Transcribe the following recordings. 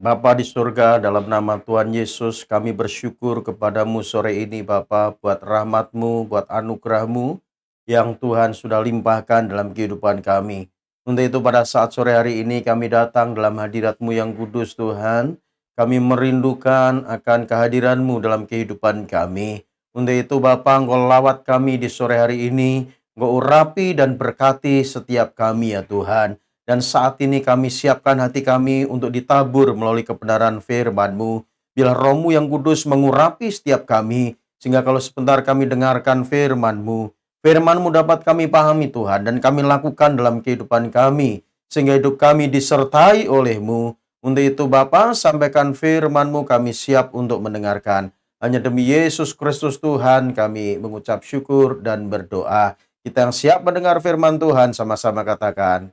Bapa di surga, dalam nama Tuhan Yesus, kami bersyukur kepadamu sore ini Bapa, buat rahmat-Mu, buat anugerah-Mu, yang Tuhan sudah limpahkan dalam kehidupan kami. Untuk itu pada saat sore hari ini kami datang dalam hadirat-Mu yang kudus Tuhan, kami merindukan akan kehadiran-Mu dalam kehidupan kami. Untuk itu Bapa, Engkau lawat kami di sore hari ini, Engkau urapi dan berkati setiap kami ya Tuhan. Dan saat ini kami siapkan hati kami untuk ditabur melalui kebenaran firman-Mu. Biar Roh-Mu yang kudus mengurapi setiap kami, sehingga kalau sebentar kami dengarkan firman-Mu, firman-Mu dapat kami pahami Tuhan, dan kami lakukan dalam kehidupan kami, sehingga hidup kami disertai oleh-Mu. Untuk itu Bapa, sampaikan firman-Mu, kami siap untuk mendengarkan. Hanya demi Yesus Kristus Tuhan kami mengucap syukur dan berdoa. Kita yang siap mendengar firman Tuhan sama-sama katakan,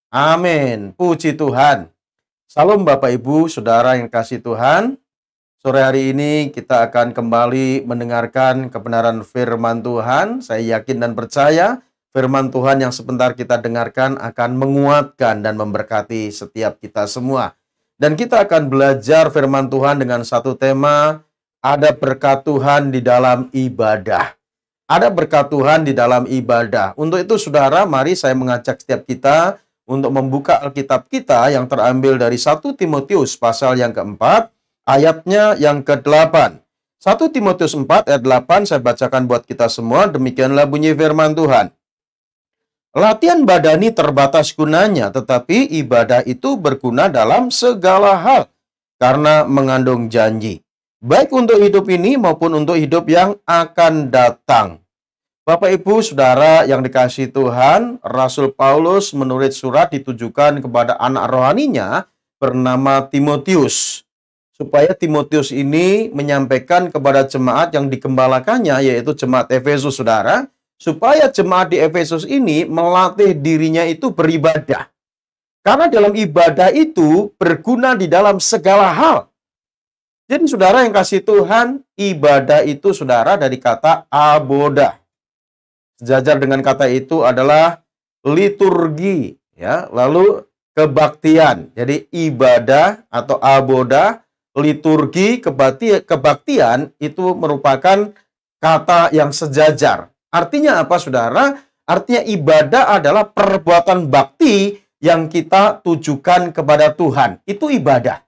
amin. Puji Tuhan. Salam Bapak Ibu, Saudara yang kasih Tuhan. Sore hari ini kita akan kembali mendengarkan kebenaran firman Tuhan. Saya yakin dan percaya firman Tuhan yang sebentar kita dengarkan akan menguatkan dan memberkati setiap kita semua. Dan kita akan belajar firman Tuhan dengan satu tema, ada berkat Tuhan di dalam ibadah. Ada berkat Tuhan di dalam ibadah. Untuk itu saudara, mari saya mengajak setiap kita untuk membuka Alkitab kita yang terambil dari 1 Timotius pasal yang keempat, ayatnya yang ke-8. 1 Timotius 4 ayat 8 saya bacakan buat kita semua, demikianlah bunyi firman Tuhan. Latihan badani terbatas gunanya, tetapi ibadah itu berguna dalam segala hal, karena mengandung janji, baik untuk hidup ini maupun untuk hidup yang akan datang. Bapak Ibu Saudara yang dikasihi Tuhan, Rasul Paulus menulis surat ditujukan kepada anak rohaninya bernama Timotius. Supaya Timotius ini menyampaikan kepada jemaat yang digembalakannya, yaitu jemaat Efesus Saudara, supaya jemaat di Efesus ini melatih dirinya itu beribadah. Karena dalam ibadah itu berguna di dalam segala hal. Jadi saudara yang kasih Tuhan, ibadah itu saudara dari kata aboda. Sejajar dengan kata itu adalah liturgi, ya. Lalu kebaktian. Jadi ibadah atau aboda, liturgi, kebaktian itu merupakan kata yang sejajar. Artinya apa, saudara? Artinya ibadah adalah perbuatan bakti yang kita tujukan kepada Tuhan. Itu ibadah.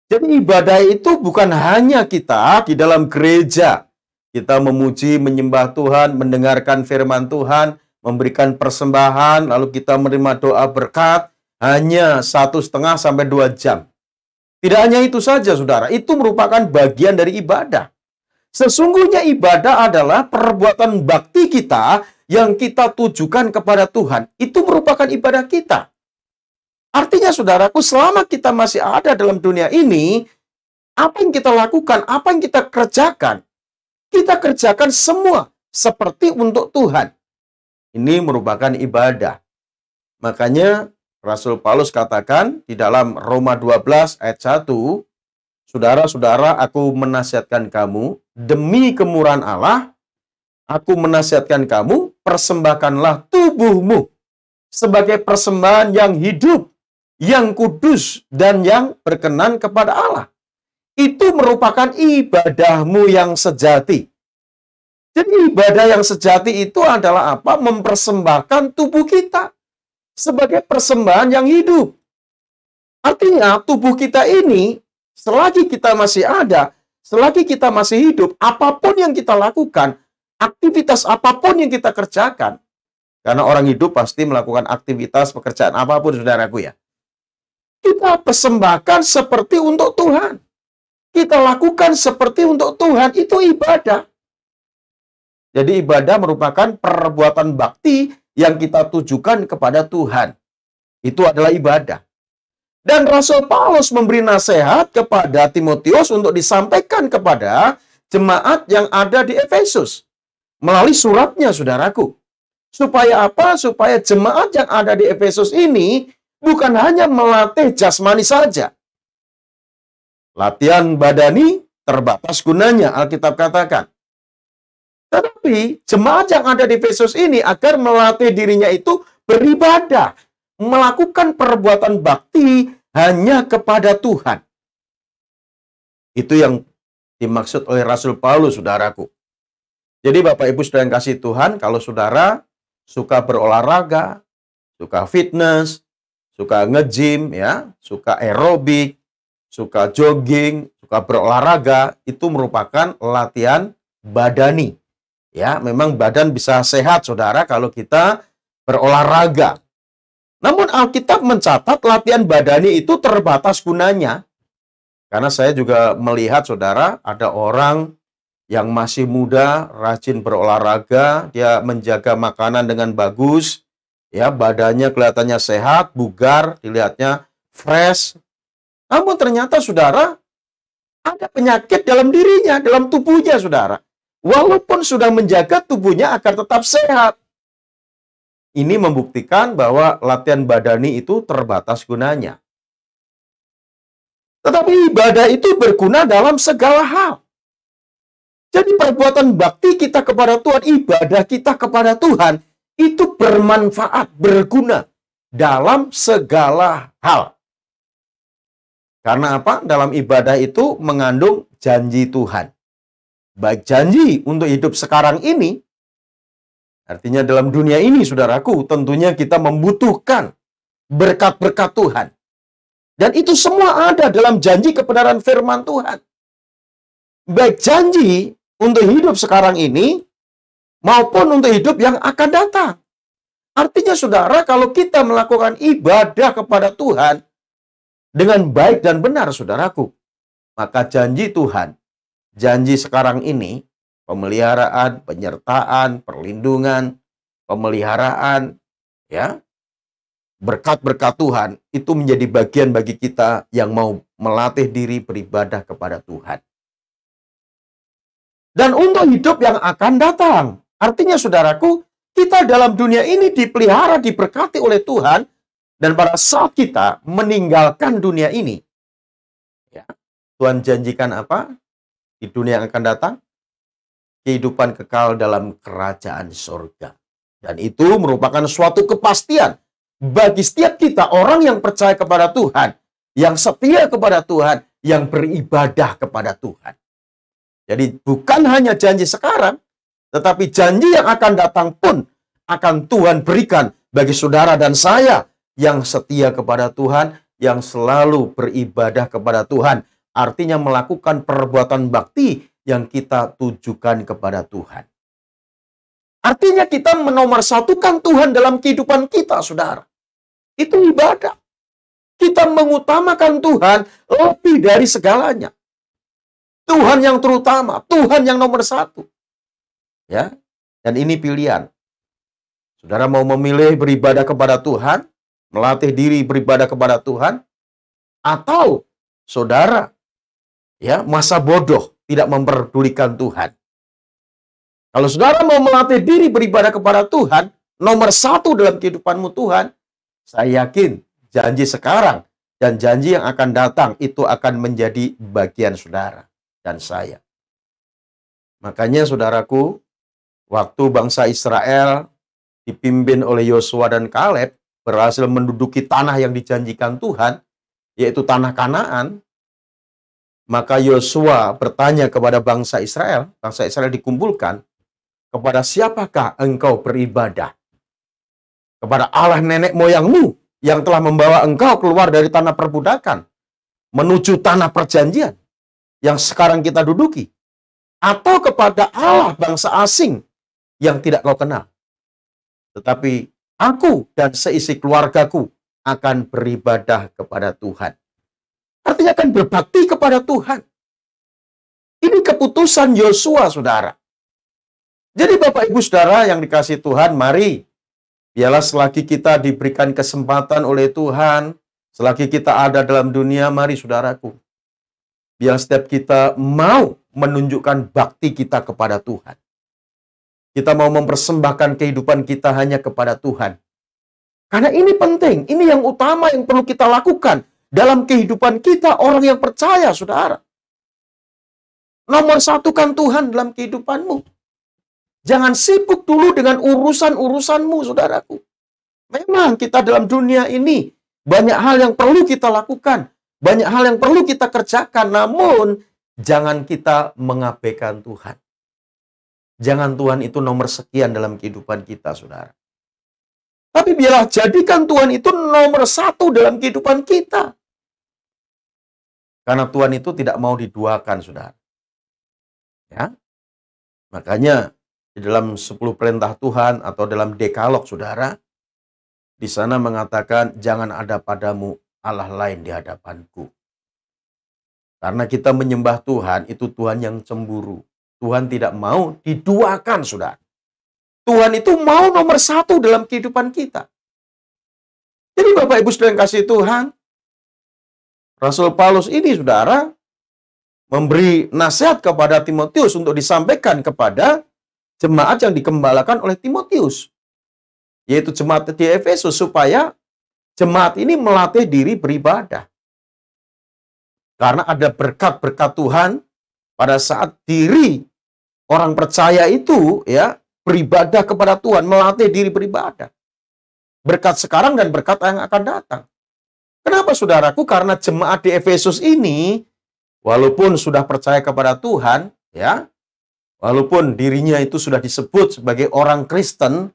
Jadi ibadah itu bukan hanya kita di dalam gereja. Kita memuji, menyembah Tuhan, mendengarkan firman Tuhan, memberikan persembahan, lalu kita menerima doa berkat, hanya 1,5 sampai 2 jam. Tidak hanya itu saja, saudara. Itu merupakan bagian dari ibadah. Sesungguhnya ibadah adalah perbuatan bakti kita yang kita tujukan kepada Tuhan. Itu merupakan ibadah kita. Artinya, saudaraku, selama kita masih ada dalam dunia ini, apa yang kita lakukan, apa yang kita kerjakan, kita kerjakan semua seperti untuk Tuhan. Ini merupakan ibadah. Makanya Rasul Paulus katakan di dalam Roma 12 ayat 1, saudara-saudara, aku menasihatkan kamu, demi kemurahan Allah, aku menasihatkan kamu, persembahkanlah tubuhmu sebagai persembahan yang hidup, yang kudus, dan yang berkenan kepada Allah. Itu merupakan ibadahmu yang sejati. Jadi ibadah yang sejati itu adalah apa? Mempersembahkan tubuh kita sebagai persembahan yang hidup. Artinya tubuh kita ini, selagi kita masih ada, selagi kita masih hidup, apapun yang kita lakukan, aktivitas apapun yang kita kerjakan, karena orang hidup pasti melakukan aktivitas pekerjaan apapun, saudaraku ya, kita persembahkan seperti untuk Tuhan. Kita lakukan seperti untuk Tuhan, itu ibadah. Jadi ibadah merupakan perbuatan bakti yang kita tujukan kepada Tuhan. Itu adalah ibadah. Dan Rasul Paulus memberi nasihat kepada Timotius untuk disampaikan kepada jemaat yang ada di Efesus. Melalui suratnya, saudaraku. Supaya apa? Supaya jemaat yang ada di Efesus ini bukan hanya melatih jasmani saja. Latihan badani terbatas gunanya, Alkitab katakan. Tetapi jemaat yang ada di Efesus ini agar melatih dirinya itu beribadah, melakukan perbuatan bakti hanya kepada Tuhan. Itu yang dimaksud oleh Rasul Paulus, saudaraku. Jadi Bapak Ibu saudara yang kasih Tuhan, kalau saudara suka berolahraga, suka fitness, suka nge-gym, ya, suka aerobik, suka jogging, suka berolahraga, itu merupakan latihan badani. Ya, memang badan bisa sehat, saudara, kalau kita berolahraga. Namun Alkitab mencatat latihan badani itu terbatas gunanya. Karena saya juga melihat, saudara, ada orang yang masih muda, rajin berolahraga, dia menjaga makanan dengan bagus, ya, badannya kelihatannya sehat, bugar, dilihatnya fresh. Namun ternyata, saudara, ada penyakit dalam dirinya, dalam tubuhnya, saudara. Walaupun sudah menjaga tubuhnya agar tetap sehat. Ini membuktikan bahwa latihan badani itu terbatas gunanya. Tetapi ibadah itu berguna dalam segala hal. Jadi perbuatan bakti kita kepada Tuhan, ibadah kita kepada Tuhan, itu bermanfaat, berguna dalam segala hal. Karena apa? Dalam ibadah itu mengandung janji Tuhan. Baik janji untuk hidup sekarang ini, artinya dalam dunia ini, saudaraku, tentunya kita membutuhkan berkat-berkat Tuhan. Dan itu semua ada dalam janji kebenaran firman Tuhan. Baik janji untuk hidup sekarang ini, maupun untuk hidup yang akan datang. Artinya, saudara, kalau kita melakukan ibadah kepada Tuhan dengan baik dan benar, saudaraku, maka janji Tuhan, janji sekarang ini, pemeliharaan, penyertaan, perlindungan, pemeliharaan, ya, berkat-berkat Tuhan, itu menjadi bagian bagi kita yang mau melatih diri beribadah kepada Tuhan. Dan untuk hidup yang akan datang. Artinya, saudaraku, kita dalam dunia ini dipelihara, diberkati oleh Tuhan, dan pada saat kita meninggalkan dunia ini, ya, Tuhan janjikan apa? Di dunia yang akan datang, kehidupan kekal dalam kerajaan surga. Dan itu merupakan suatu kepastian bagi setiap kita, orang yang percaya kepada Tuhan, yang setia kepada Tuhan, yang beribadah kepada Tuhan. Jadi bukan hanya janji sekarang, tetapi janji yang akan datang pun akan Tuhan berikan bagi saudara dan saya yang setia kepada Tuhan, yang selalu beribadah kepada Tuhan. Artinya melakukan perbuatan bakti yang kita tujukan kepada Tuhan. Artinya kita menomorsatukan Tuhan dalam kehidupan kita, saudara. Itu ibadah. Kita mengutamakan Tuhan lebih dari segalanya. Tuhan yang terutama, Tuhan yang nomor satu. Ya, dan ini pilihan. Saudara mau memilih beribadah kepada Tuhan, melatih diri beribadah kepada Tuhan, atau saudara, ya, masa bodoh tidak memperdulikan Tuhan. Kalau saudara mau melatih diri beribadah kepada Tuhan, nomor satu dalam kehidupanmu Tuhan, saya yakin janji sekarang dan janji yang akan datang itu akan menjadi bagian saudara dan saya. Makanya, saudaraku, waktu bangsa Israel dipimpin oleh Yosua dan Kaleb berhasil menduduki tanah yang dijanjikan Tuhan, yaitu tanah Kanaan, maka Yosua bertanya kepada bangsa Israel dikumpulkan, kepada siapakah engkau beribadah? Kepada Allah nenek moyangmu yang telah membawa engkau keluar dari tanah perbudakan menuju tanah perjanjian yang sekarang kita duduki, atau kepada Allah bangsa asing yang tidak kau kenal. Tetapi aku dan seisi keluargaku akan beribadah kepada Tuhan. Artinya akan berbakti kepada Tuhan. Ini keputusan Yosua, saudara. Jadi Bapak Ibu Saudara yang dikasihi Tuhan, mari, biarlah selagi kita diberikan kesempatan oleh Tuhan, selagi kita ada dalam dunia, mari saudaraku, biar setiap kita mau menunjukkan bakti kita kepada Tuhan. Kita mau mempersembahkan kehidupan kita hanya kepada Tuhan. Karena ini penting, ini yang utama yang perlu kita lakukan dalam kehidupan kita, orang yang percaya, saudara. Nomor satukan Tuhan dalam kehidupanmu. Jangan sibuk dulu dengan urusan-urusanmu, saudaraku. Memang kita dalam dunia ini Banyak hal yang perlu kita lakukan. Banyak hal yang perlu kita kerjakan. Namun, jangan kita mengabaikan Tuhan. Jangan Tuhan itu nomor sekian dalam kehidupan kita, saudara. Tapi biarlah jadikan Tuhan itu nomor satu dalam kehidupan kita. Karena Tuhan itu tidak mau diduakan, saudara. Ya, makanya di dalam 10 perintah Tuhan atau dalam Dekalog, saudara, di sana mengatakan, jangan ada padamu Allah lain di hadapanku. Karena kita menyembah Tuhan, itu Tuhan yang cemburu. Tuhan tidak mau diduakan, saudara. Tuhan itu mau nomor satu dalam kehidupan kita. Jadi Bapak Ibu saudara yang kasih Tuhan, Rasul Paulus ini, saudara, memberi nasihat kepada Timotius untuk disampaikan kepada jemaat yang dikembalakan oleh Timotius. Yaitu jemaat di Efesus, supaya jemaat ini melatih diri beribadah. Karena ada berkat-berkat Tuhan pada saat diri orang percaya itu ya beribadah kepada Tuhan, melatih diri beribadah. Berkat sekarang dan berkat yang akan datang. Kenapa, saudaraku? Karena jemaat di Efesus ini, walaupun sudah percaya kepada Tuhan, ya, walaupun dirinya itu sudah disebut sebagai orang Kristen,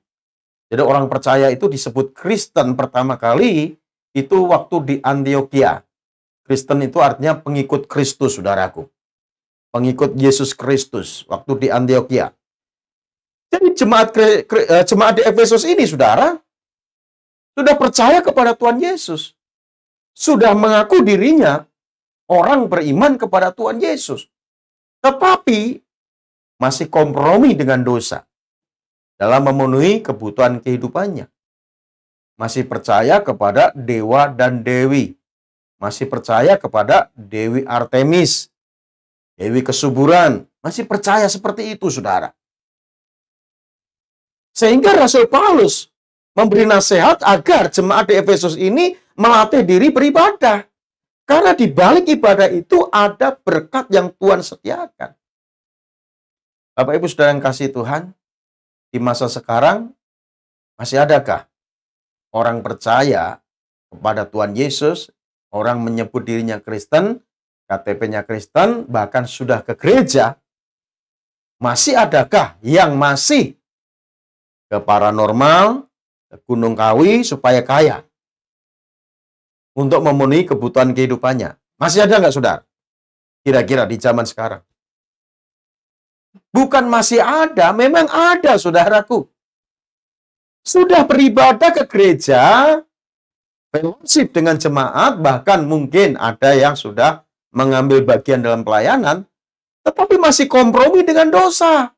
jadi orang percaya itu disebut Kristen pertama kali itu waktu di Antioquia. Kristen itu artinya pengikut Kristus, saudaraku. Pengikut Yesus Kristus waktu di Antioquia. Jadi jemaat di Efesus ini, saudara, sudah percaya kepada Tuhan Yesus. Sudah mengaku dirinya orang beriman kepada Tuhan Yesus. Tetapi masih kompromi dengan dosa dalam memenuhi kebutuhan kehidupannya. Masih percaya kepada dewa dan dewi. Masih percaya kepada Dewi Artemis, Dewi kesuburan. Masih percaya seperti itu, saudara. Sehingga Rasul Paulus memberi nasihat agar jemaat di Efesus ini melatih diri beribadah. Karena di balik ibadah itu ada berkat yang Tuhan sediakan. Bapak Ibu saudara yang kasih Tuhan, di masa sekarang masih adakah orang percaya kepada Tuhan Yesus, orang menyebut dirinya Kristen, KTP-nya Kristen, bahkan sudah ke gereja, masih adakah yang masih ke paranormal, ke Gunung Kawi supaya kaya untuk memenuhi kebutuhan kehidupannya? Masih ada nggak, saudara? Kira-kira di zaman sekarang? Bukan masih ada, memang ada, saudaraku. Sudah beribadah ke gereja, fellowship dengan jemaat, bahkan mungkin ada yang sudah mengambil bagian dalam pelayanan, tetapi masih kompromi dengan dosa.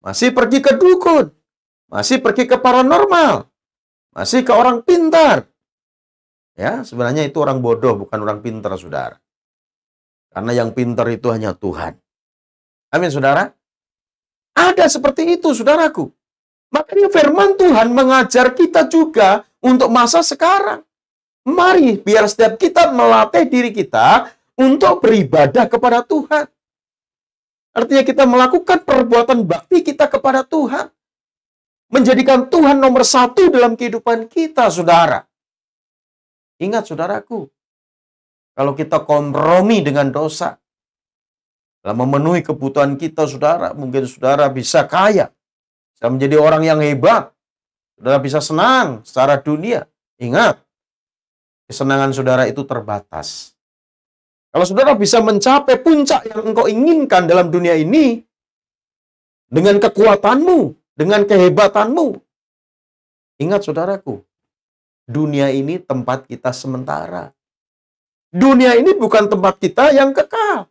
Masih pergi ke dukun, masih pergi ke paranormal, masih ke orang pintar. Ya, sebenarnya itu orang bodoh, bukan orang pintar, saudara. Karena yang pintar itu hanya Tuhan. Amin, saudara. Ada seperti itu, saudaraku. Makanya firman Tuhan mengajar kita juga untuk masa sekarang. Mari, biar setiap kita melatih diri kita untuk beribadah kepada Tuhan. Artinya kita melakukan perbuatan bakti kita kepada Tuhan. Menjadikan Tuhan nomor satu dalam kehidupan kita, saudara. Ingat, saudaraku, kalau kita kompromi dengan dosa, dalam memenuhi kebutuhan kita, saudara, mungkin saudara bisa kaya, bisa menjadi orang yang hebat, saudara bisa senang secara dunia. Ingat, kesenangan saudara itu terbatas. Kalau saudara bisa mencapai puncak yang engkau inginkan dalam dunia ini, dengan kekuatanmu, dengan kehebatanmu, ingat, saudaraku, dunia ini tempat kita sementara. Dunia ini bukan tempat kita yang kekal.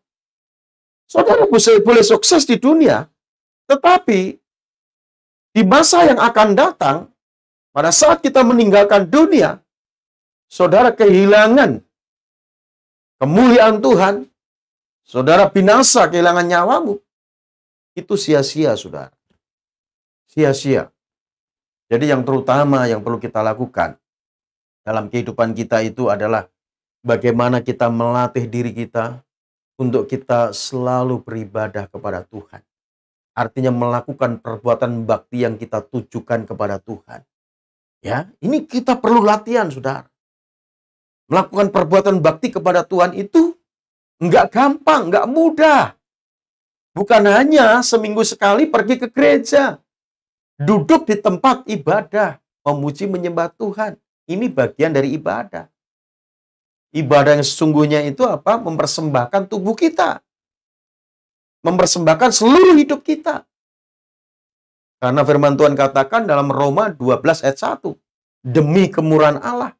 Saudara boleh sukses di dunia, tetapi di masa yang akan datang, pada saat kita meninggalkan dunia, saudara kehilangan kemuliaan Tuhan, saudara binasa kehilangan nyawamu, itu sia-sia, saudara. Sia-sia. Jadi yang terutama yang perlu kita lakukan dalam kehidupan kita itu adalah bagaimana kita melatih diri kita untuk kita selalu beribadah kepada Tuhan. Artinya melakukan perbuatan bakti yang kita tujukan kepada Tuhan. Ya, ini kita perlu latihan, saudara. Melakukan perbuatan bakti kepada Tuhan itu nggak gampang, nggak mudah. Bukan hanya seminggu sekali pergi ke gereja, duduk di tempat ibadah, memuji menyembah Tuhan. Ini bagian dari ibadah. Ibadah yang sesungguhnya itu apa? Mempersembahkan tubuh kita. Mempersembahkan seluruh hidup kita. Karena firman Tuhan katakan dalam Roma 12 ayat 1. Demi kemurahan Allah,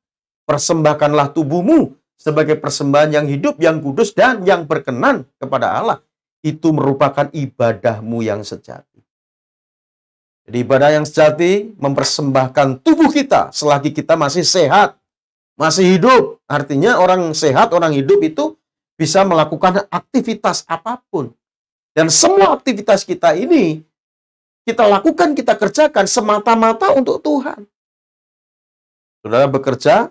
persembahkanlah tubuhmu sebagai persembahan yang hidup, yang kudus, dan yang berkenan kepada Allah. Itu merupakan ibadahmu yang sejati. Jadi ibadah yang sejati mempersembahkan tubuh kita selagi kita masih sehat, masih hidup. Artinya orang sehat, orang hidup itu bisa melakukan aktivitas apapun. Dan semua aktivitas kita ini kita lakukan, kita kerjakan semata-mata untuk Tuhan. Saudara bekerja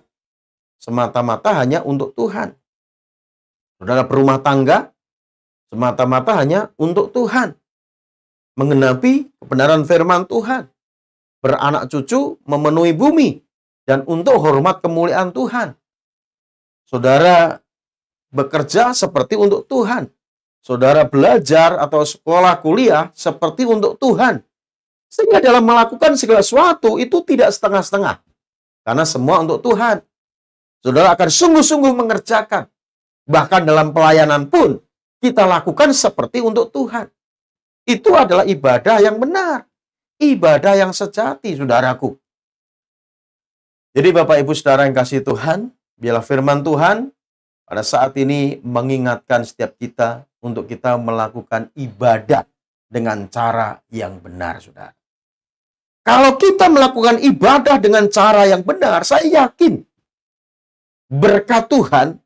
semata-mata hanya untuk Tuhan. Saudara berumah tangga semata-mata hanya untuk Tuhan. Menggenapi kebenaran firman Tuhan. Beranak cucu memenuhi bumi. Dan untuk hormat kemuliaan Tuhan. Saudara bekerja seperti untuk Tuhan. Saudara belajar atau sekolah kuliah seperti untuk Tuhan. Sehingga dalam melakukan segala sesuatu itu tidak setengah-setengah. Karena semua untuk Tuhan. Saudara akan sungguh-sungguh mengerjakan. Bahkan dalam pelayanan pun kita lakukan seperti untuk Tuhan. Itu adalah ibadah yang benar. Ibadah yang sejati, saudaraku. Jadi Bapak Ibu Saudara yang kasih Tuhan, biarlah firman Tuhan pada saat ini mengingatkan setiap kita untuk kita melakukan ibadah dengan cara yang benar, saudara. Kalau kita melakukan ibadah dengan cara yang benar, saya yakin berkat Tuhan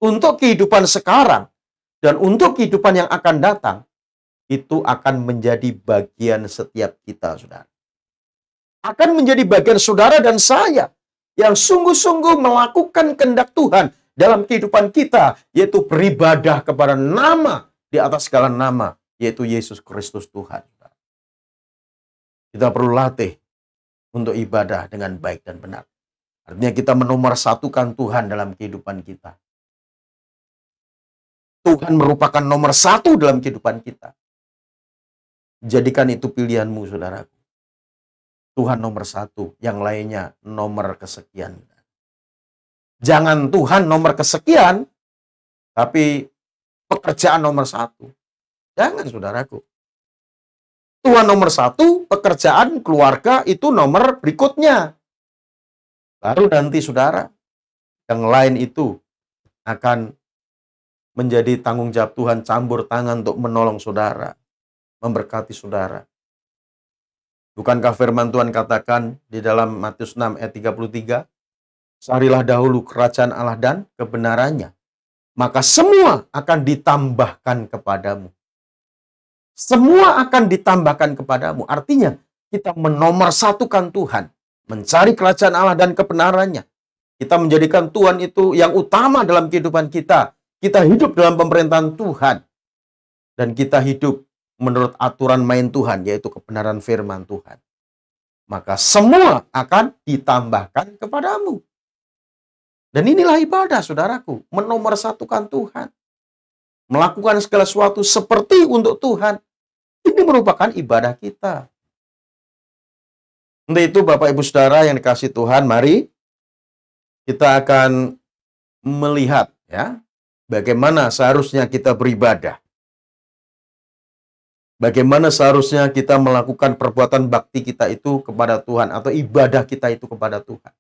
untuk kehidupan sekarang dan untuk kehidupan yang akan datang, itu akan menjadi bagian setiap kita, saudara. Akan menjadi bagian saudara dan saya yang sungguh-sungguh melakukan kehendak Tuhan dalam kehidupan kita, yaitu beribadah kepada nama di atas segala nama, yaitu Yesus Kristus Tuhan. Kita perlu latih untuk ibadah dengan baik dan benar. Artinya kita menomorsatukan Tuhan dalam kehidupan kita. Tuhan merupakan nomor satu dalam kehidupan kita. Jadikan itu pilihanmu, saudaraku. Tuhan nomor satu, yang lainnya nomor kesekian. Jangan Tuhan nomor kesekian, tapi pekerjaan nomor satu. Jangan, saudaraku. Tuhan nomor satu, pekerjaan, keluarga itu nomor berikutnya. Baru nanti saudara, yang lain itu akan menjadi tanggung jawab Tuhan, campur tangan untuk menolong saudara, memberkati saudara. Bukankah firman Tuhan katakan di dalam Matius 6 ayat 33, carilah dahulu kerajaan Allah dan kebenarannya, maka semua akan ditambahkan kepadamu. Semua akan ditambahkan kepadamu. Artinya, kita menomorsatukan Tuhan. Mencari kerajaan Allah dan kebenarannya. Kita menjadikan Tuhan itu yang utama dalam kehidupan kita. Kita hidup dalam pemerintahan Tuhan. Dan kita hidup menurut aturan main Tuhan, yaitu kebenaran firman Tuhan. Maka semua akan ditambahkan kepadamu. Dan inilah ibadah, saudaraku. Menomorsatukan Tuhan. Melakukan segala sesuatu seperti untuk Tuhan. Ini merupakan ibadah kita. Untuk itu Bapak Ibu Saudara yang dikasihi Tuhan, mari kita akan melihat ya bagaimana seharusnya kita beribadah. Bagaimana seharusnya kita melakukan perbuatan bakti kita itu kepada Tuhan atau ibadah kita itu kepada Tuhan.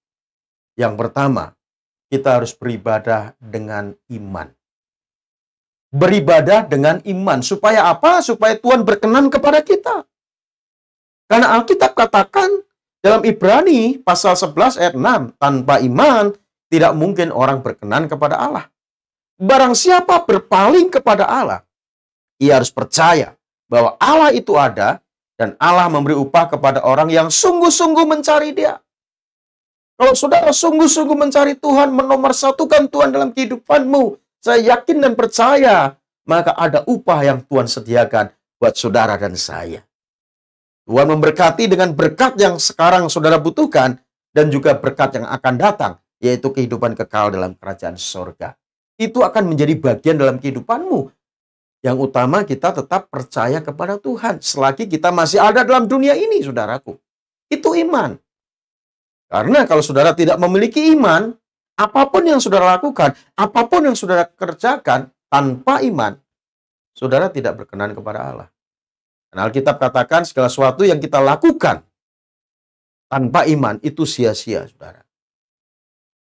Yang pertama, kita harus beribadah dengan iman. Beribadah dengan iman. Supaya apa? Supaya Tuhan berkenan kepada kita. Karena Alkitab katakan dalam Ibrani pasal 11 ayat 6, tanpa iman tidak mungkin orang berkenan kepada Allah. Barang siapa berpaling kepada Allah, ia harus percaya bahwa Allah itu ada dan Allah memberi upah kepada orang yang sungguh-sungguh mencari Dia. Kalau saudara sungguh-sungguh mencari Tuhan, menomorsatukan Tuhan dalam kehidupanmu, saya yakin dan percaya, maka ada upah yang Tuhan sediakan buat saudara dan saya. Tuhan memberkati dengan berkat yang sekarang saudara butuhkan, dan juga berkat yang akan datang yaitu kehidupan kekal dalam kerajaan sorga. Itu akan menjadi bagian dalam kehidupanmu. Yang utama kita tetap percaya kepada Tuhan selagi kita masih ada dalam dunia ini, saudaraku. Itu iman. Karena kalau saudara tidak memiliki iman, apapun yang saudara lakukan, apapun yang saudara kerjakan tanpa iman, saudara tidak berkenan kepada Allah. Dan Alkitab katakan segala sesuatu yang kita lakukan tanpa iman itu sia-sia, saudara.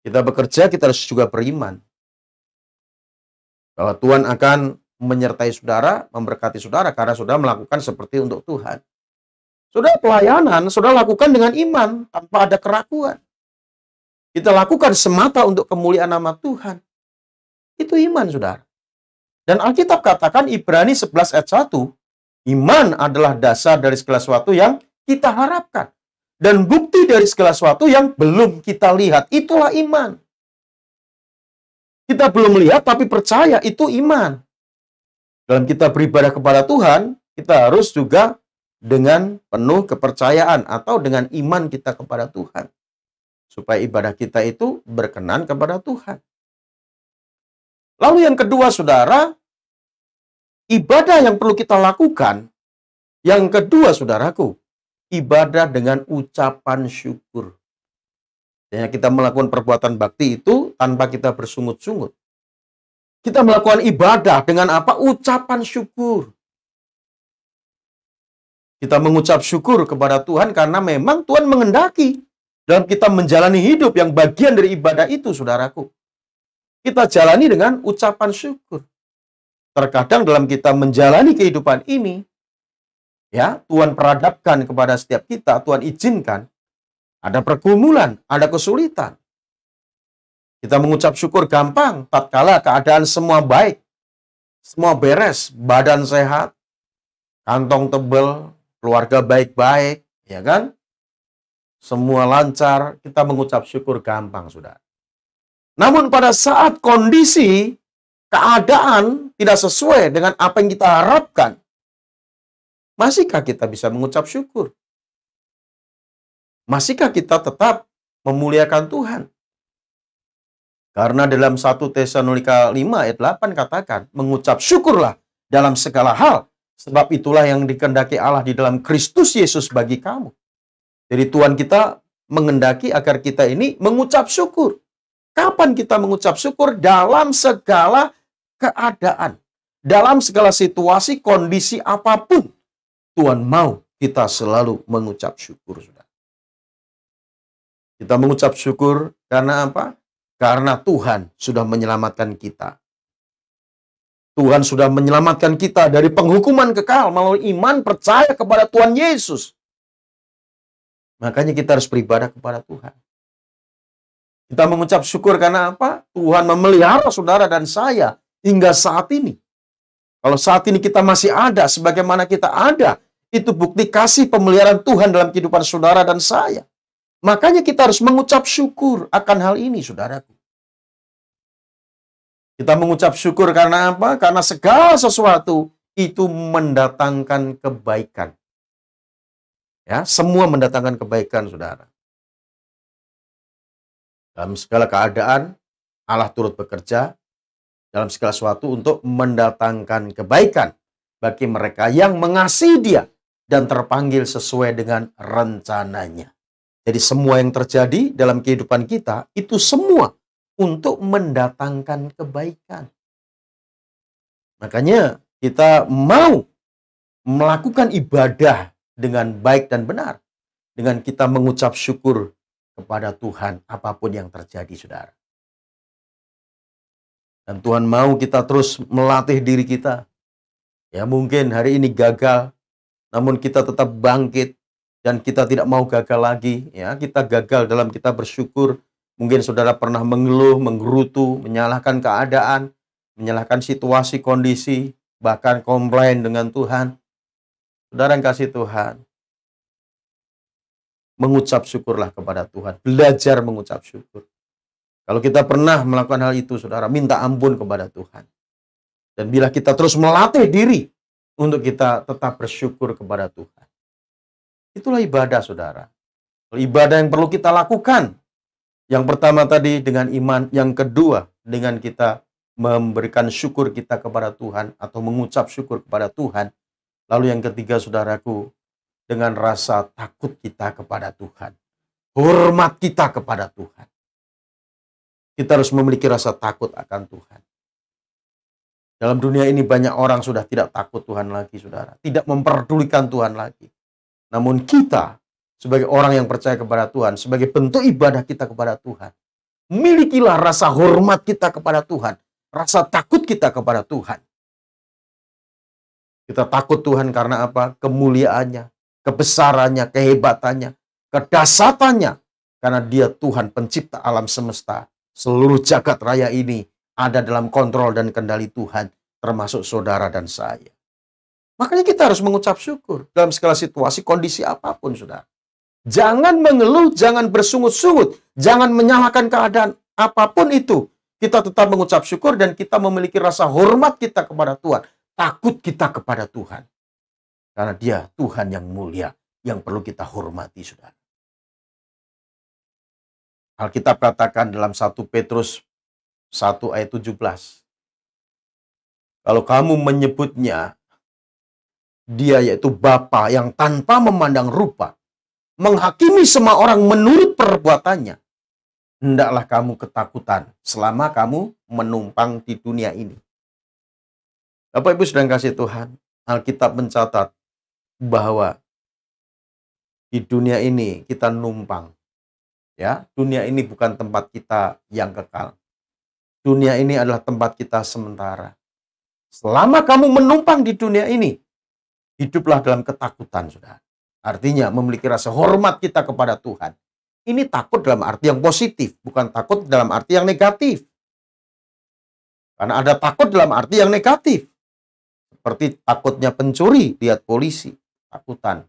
Kita bekerja, kita harus juga beriman bahwa Tuhan akan menyertai saudara, memberkati saudara karena saudara melakukan seperti untuk Tuhan. Saudara pelayanan, saudara lakukan dengan iman tanpa ada keraguan. Kita lakukan semata untuk kemuliaan nama Tuhan. Itu iman, saudara. Dan Alkitab katakan Ibrani 11 ayat 1, iman adalah dasar dari segala sesuatu yang kita harapkan. Dan bukti dari segala sesuatu yang belum kita lihat. Itulah iman. Kita belum lihat tapi percaya, itu iman. Dalam kita beribadah kepada Tuhan, kita harus juga dengan penuh kepercayaan atau dengan iman kita kepada Tuhan. Supaya ibadah kita itu berkenan kepada Tuhan. Lalu yang kedua, saudara, ibadah yang perlu kita lakukan, yang kedua, saudaraku, ibadah dengan ucapan syukur. Jadi kita melakukan perbuatan bakti itu tanpa kita bersungut-sungut. Kita melakukan ibadah dengan apa? Ucapan syukur. Kita mengucap syukur kepada Tuhan karena memang Tuhan mengendaki dalam kita menjalani hidup yang bagian dari ibadah itu, saudaraku. Kita jalani dengan ucapan syukur. Terkadang dalam kita menjalani kehidupan ini, ya, Tuhan perhadapkan kepada setiap kita, Tuhan izinkan ada pergumulan, ada kesulitan. Kita mengucap syukur gampang tatkala keadaan semua baik, semua beres, badan sehat, kantong tebal, keluarga baik-baik, ya kan? Semua lancar, kita mengucap syukur gampang, saudara. Namun pada saat kondisi, keadaan tidak sesuai dengan apa yang kita harapkan, masihkah kita bisa mengucap syukur? Masihkah kita tetap memuliakan Tuhan? Karena dalam 1 Tesalonika 5 ayat 8 katakan, mengucap syukurlah dalam segala hal, sebab itulah yang dikehendaki Allah di dalam Kristus Yesus bagi kamu. Jadi Tuhan kita mengendaki agar kita ini mengucap syukur. Kapan kita mengucap syukur? Dalam segala keadaan. Dalam segala situasi, kondisi apapun. Tuhan mau kita selalu mengucap syukur, saudara. Kita mengucap syukur karena apa? Karena Tuhan sudah menyelamatkan kita. Tuhan sudah menyelamatkan kita dari penghukuman kekal melalui iman percaya kepada Tuhan Yesus. Makanya kita harus beribadah kepada Tuhan. Kita mengucap syukur karena apa? Tuhan memelihara saudara dan saya hingga saat ini. Kalau saat ini kita masih ada sebagaimana kita ada, itu bukti kasih pemeliharaan Tuhan dalam kehidupan saudara dan saya. Makanya kita harus mengucap syukur akan hal ini, saudaraku. Kita mengucap syukur karena apa? Karena segala sesuatu itu mendatangkan kebaikan. Ya, semua mendatangkan kebaikan, saudara. Dalam segala keadaan, Allah turut bekerja dalam segala sesuatu untuk mendatangkan kebaikan bagi mereka yang mengasihi Dia dan terpanggil sesuai dengan rencananya. Jadi semua yang terjadi dalam kehidupan kita, itu semua untuk mendatangkan kebaikan. Makanya kita mau melakukan ibadah dengan baik dan benar. Dengan kita mengucap syukur kepada Tuhan apapun yang terjadi, saudara. Dan Tuhan mau kita terus melatih diri kita. Ya mungkin hari ini gagal, namun kita tetap bangkit. Dan kita tidak mau gagal lagi, ya. Kita gagal dalam kita bersyukur. Mungkin saudara pernah mengeluh, menggerutu, menyalahkan keadaan, menyalahkan situasi, kondisi, bahkan komplain dengan Tuhan. Saudara yang kasih Tuhan, mengucap syukurlah kepada Tuhan. Belajar mengucap syukur. Kalau kita pernah melakukan hal itu, saudara, minta ampun kepada Tuhan. Dan bila kita terus melatih diri untuk kita tetap bersyukur kepada Tuhan. Itulah ibadah, saudara. Ibadah yang perlu kita lakukan Yang pertama tadi dengan iman, yang kedua dengan kita memberikan syukur kita kepada Tuhan atau mengucap syukur kepada Tuhan. Lalu yang ketiga saudaraku, dengan rasa takut kita kepada Tuhan. Hormat kita kepada Tuhan. Kita harus memiliki rasa takut akan Tuhan. Dalam dunia ini banyak orang sudah tidak takut Tuhan lagi, saudara. Tidak memperdulikan Tuhan lagi. Namun kita, sebagai orang yang percaya kepada Tuhan, sebagai bentuk ibadah kita kepada Tuhan, milikilah rasa hormat kita kepada Tuhan, rasa takut kita kepada Tuhan. Kita takut Tuhan karena apa? Kemuliaannya, kebesarannya, kehebatannya, kedasatannya. Karena Dia Tuhan pencipta alam semesta. Seluruh jagat raya ini ada dalam kontrol dan kendali Tuhan, termasuk saudara dan saya. Makanya kita harus mengucap syukur dalam segala situasi, kondisi apapun, saudara. Jangan mengeluh, jangan bersungut-sungut, jangan menyalahkan keadaan apapun itu. Kita tetap mengucap syukur dan kita memiliki rasa hormat kita kepada Tuhan. Takut kita kepada Tuhan. Karena Dia Tuhan yang mulia, yang perlu kita hormati, saudara. Alkitab katakan dalam 1 Petrus 1 ayat 17. Kalau kamu menyebutnya, Dia yaitu Bapa yang tanpa memandang rupa, menghakimi semua orang menurut perbuatannya, hendaklah kamu ketakutan selama kamu menumpang di dunia ini. Bapak Ibu sedang kasih Tuhan, Alkitab mencatat bahwa di dunia ini kita numpang. Ya, dunia ini bukan tempat kita yang kekal. Dunia ini adalah tempat kita sementara. Selama kamu menumpang di dunia ini, hiduplah dalam ketakutan, saudara. Artinya memiliki rasa hormat kita kepada Tuhan. Ini takut dalam arti yang positif, bukan takut dalam arti yang negatif. Karena ada takut dalam arti yang negatif. Seperti takutnya pencuri, lihat polisi, takutan.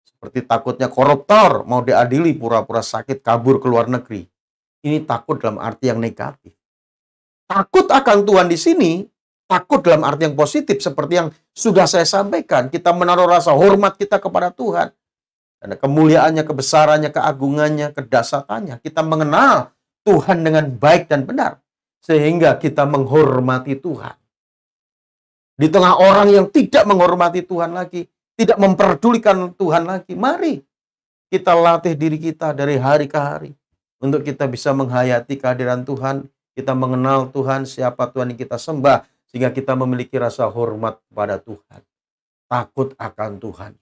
Seperti takutnya koruptor, mau diadili pura-pura sakit, kabur ke luar negeri. Ini takut dalam arti yang negatif. Takut akan Tuhan di sini, takut dalam arti yang positif, seperti yang sudah saya sampaikan. Kita menaruh rasa hormat kita kepada Tuhan. Karena kemuliaannya, kebesarannya, keagungannya, kedasatannya. Kita mengenal Tuhan dengan baik dan benar. Sehingga kita menghormati Tuhan. Di tengah orang yang tidak menghormati Tuhan lagi, tidak memperdulikan Tuhan lagi, mari kita latih diri kita dari hari ke hari. Untuk kita bisa menghayati kehadiran Tuhan, kita mengenal Tuhan, siapa Tuhan yang kita sembah, sehingga kita memiliki rasa hormat kepada Tuhan. Takut akan Tuhan.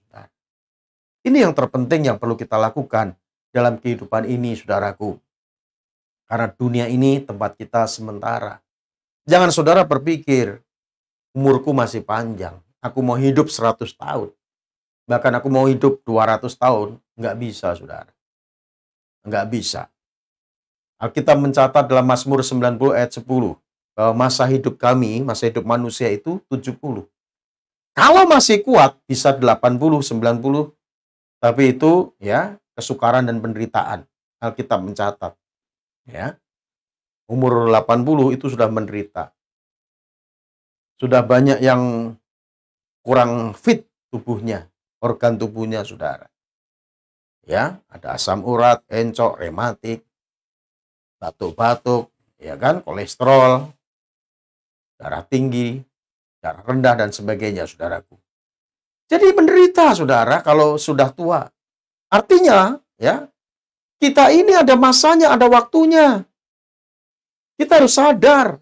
Ini yang terpenting yang perlu kita lakukan dalam kehidupan ini, saudaraku. Karena dunia ini tempat kita sementara. Jangan saudara berpikir, umurku masih panjang, aku mau hidup 100 tahun. Bahkan aku mau hidup 200 tahun, nggak bisa, saudara. Nggak bisa. Alkitab mencatat dalam Mazmur 90 ayat 10, bahwa masa hidup kami, masa hidup manusia itu 70. Kalau masih kuat, bisa 80, 90, tapi itu ya kesukaran dan penderitaan. Alkitab mencatat. Ya, umur 80 itu sudah menderita. Sudah banyak yang kurang fit tubuhnya. Organ tubuhnya, saudara. Ya, ada asam urat, encok, rematik, batuk-batuk, ya kan, kolesterol, darah tinggi, darah rendah dan sebagainya, saudaraku. Jadi menderita, saudara, kalau sudah tua. Artinya, ya, kita ini ada masanya, ada waktunya. Kita harus sadar.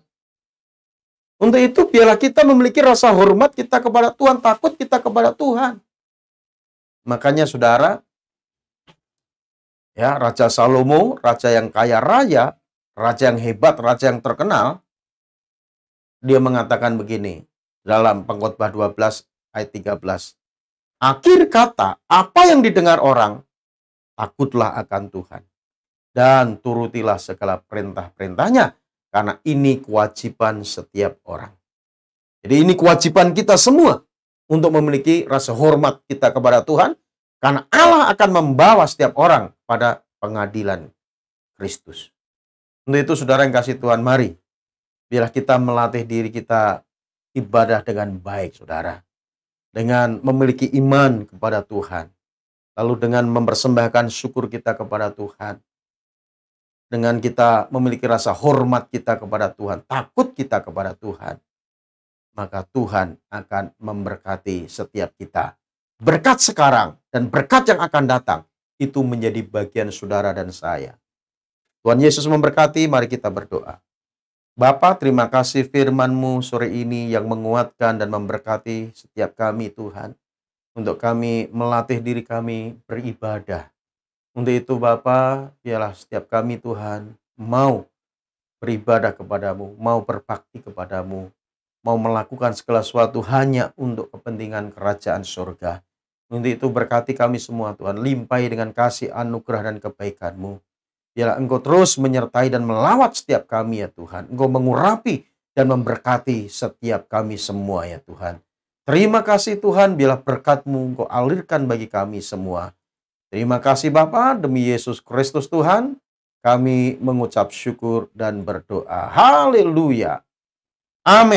Untuk itu, biarlah kita memiliki rasa hormat kita kepada Tuhan, takut kita kepada Tuhan. Makanya saudara, ya, Raja Salomo, raja yang kaya raya, raja yang hebat, raja yang terkenal, dia mengatakan begini dalam Pengkhotbah 12 ayat 13. Akhir kata, apa yang didengar orang, takutlah akan Tuhan dan turutilah segala perintah-perintahnya, karena ini kewajiban setiap orang. Jadi ini kewajiban kita semua untuk memiliki rasa hormat kita kepada Tuhan, karena Allah akan membawa setiap orang pada pengadilan Kristus. Untuk itu, saudara yang kasih Tuhan, mari biarlah kita melatih diri kita ibadah dengan baik, saudara. Dengan memiliki iman kepada Tuhan. Lalu dengan mempersembahkan syukur kita kepada Tuhan. dengan kita memiliki rasa hormat kita kepada Tuhan, takut kita kepada Tuhan, maka Tuhan akan memberkati setiap kita. Berkat sekarang dan berkat yang akan datang, itu menjadi bagian saudara dan saya. Tuhan Yesus memberkati, mari kita berdoa. Bapa, terima kasih firman-Mu sore ini yang menguatkan dan memberkati setiap kami Tuhan. Untuk kami melatih diri kami beribadah. Untuk itu Bapa, biarlah setiap kami Tuhan mau beribadah kepadamu, mau berbakti kepadamu, mau melakukan segala sesuatu hanya untuk kepentingan kerajaan surga. Untuk itu berkati kami semua Tuhan, limpahi dengan kasih anugerah dan kebaikan-Mu. Biarlah Engkau terus menyertai dan melawat setiap kami ya Tuhan. Engkau mengurapi dan memberkati setiap kami semua ya Tuhan. Terima kasih Tuhan, biarlah berkat-Mu Engkau alirkan bagi kami semua. Terima kasih Bapa, demi Yesus Kristus Tuhan, kami mengucap syukur dan berdoa. Haleluya. Amin.